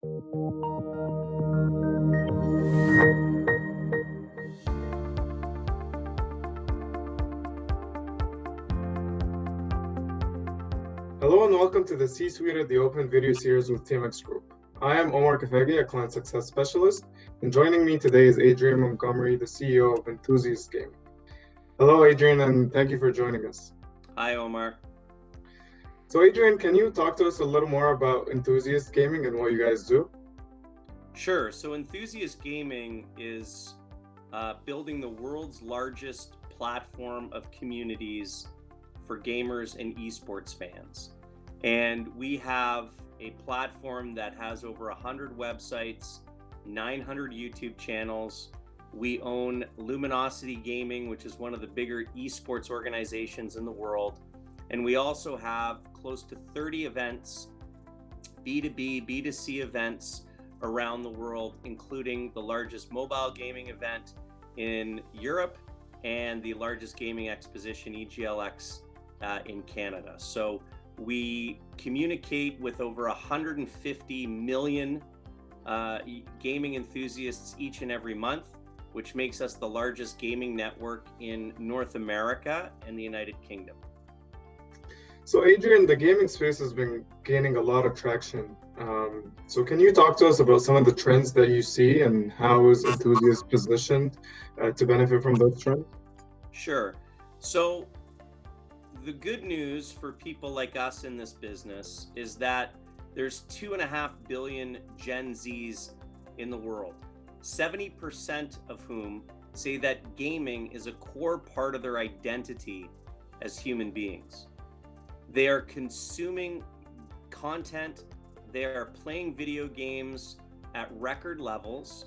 Hello and welcome to the C-Suite of the Open video series with TMX Group. I am Omar Kafegi, a client success specialist, and joining me today is Adrian Montgomery, the CEO of Enthusiast Gaming. Hello, Adrian, and thank you for joining us. Hi, Omar. So, Adrian, can you talk to us a little more about Enthusiast Gaming and what you guys do? Sure. So Enthusiast Gaming is building the world's largest platform of communities for gamers and esports fans. And we have a platform that has over 100 websites, 900 YouTube channels. We own Luminosity Gaming, which is one of the bigger esports organizations in the world. And we also have close to 30 events, B2B, B2C events around the world, including the largest mobile gaming event in Europe and the largest gaming exposition, EGLX, in Canada. So we communicate with over 150 million gaming enthusiasts each and every month, which makes us the largest gaming network in North America and the United Kingdom. So, Adrian, the gaming space has been gaining a lot of traction. So can you talk to us about some of the trends that you see and how is Enthusiast positioned to benefit from those trends? Sure. So the good news for people like us in this business is that there's 2.5 billion Gen Zs in the world, 70% of whom say that gaming is a core part of their identity as human beings. They are consuming content, they are playing video games at record levels,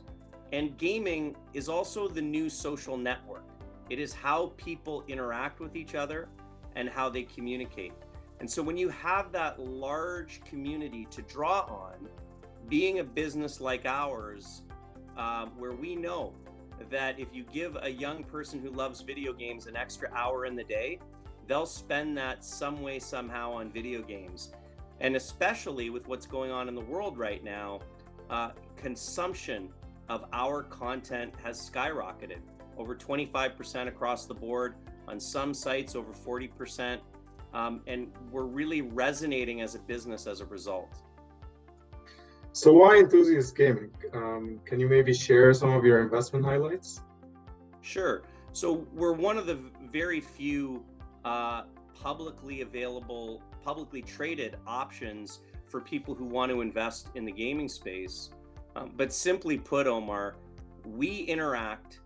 and gaming is also the new social network. It is how people interact with each other and how they communicate. And so when you have that large community to draw on, being a business like ours, where we know that if you give a young person who loves video games an extra hour in the day, they'll spend that some way, somehow on video games. And especially with what's going on in the world right now, consumption of our content has skyrocketed, over 25% across the board, on some sites over 40%, and we're really resonating as a business as a result. So why Enthusiast Gaming? Can you maybe share some of your investment highlights? Sure. So we're one of the very few publicly available, publicly traded options for people who want to invest in the gaming space. But simply put, Omar, we interact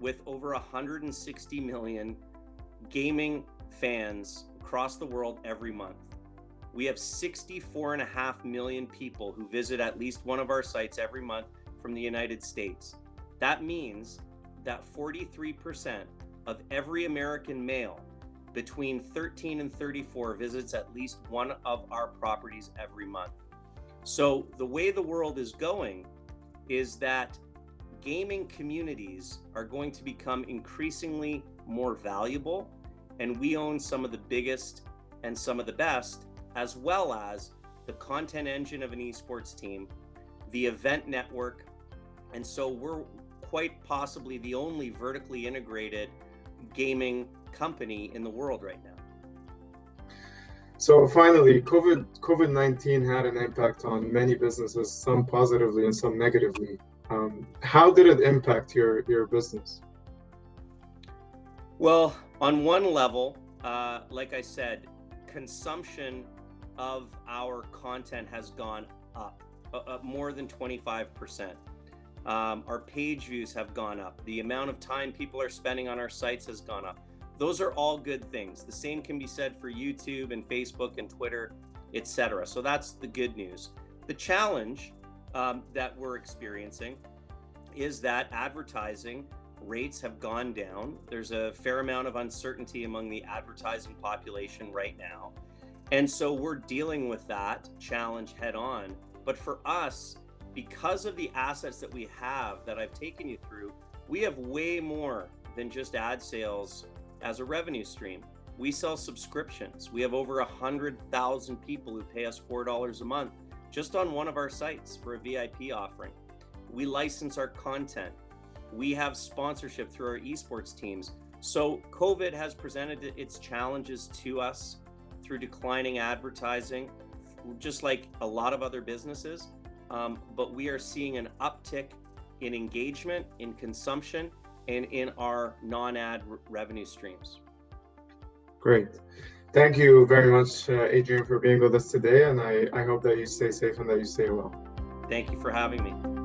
with over 160 million gaming fans across the world every month. We have 64.5 million people who visit at least one of our sites every month from the United States. That means that 43% of every American male between 13 and 34 visits at least one of our properties every month. So the way the world is going is that gaming communities are going to become increasingly more valuable, and we own some of the biggest and some of the best, as well as the content engine of an esports team, the event network, and so we're quite possibly the only vertically integrated gaming company in the world right now. So finally, COVID-19 had an impact on many businesses, some positively and some negatively. How did it impact your business? Well, on one level, like I said, consumption of our content has gone up more than 25%. Our page views have gone up. The amount of time people are spending on our sites has gone up. Those are all good things. The same can be said for YouTube and Facebook and Twitter, etc. So that's the good news. The challenge that we're experiencing is that advertising rates have gone down. There's a fair amount of uncertainty among the advertising population right now. And so we're dealing with that challenge head on. But for us, because of the assets that we have that I've taken you through, we have way more than just ad sales as a revenue stream. We sell subscriptions. We have over 100,000 people who pay us $4 a month just on one of our sites for a VIP offering. We license our content. We have sponsorship through our esports teams. So COVID has presented its challenges to us through declining advertising, just like a lot of other businesses. But we are seeing an uptick in engagement, in consumption, and in our non-ad revenue streams. Great. Thank you very much, Adrian, for being with us today. And I hope that you stay safe and that you stay well. Thank you for having me.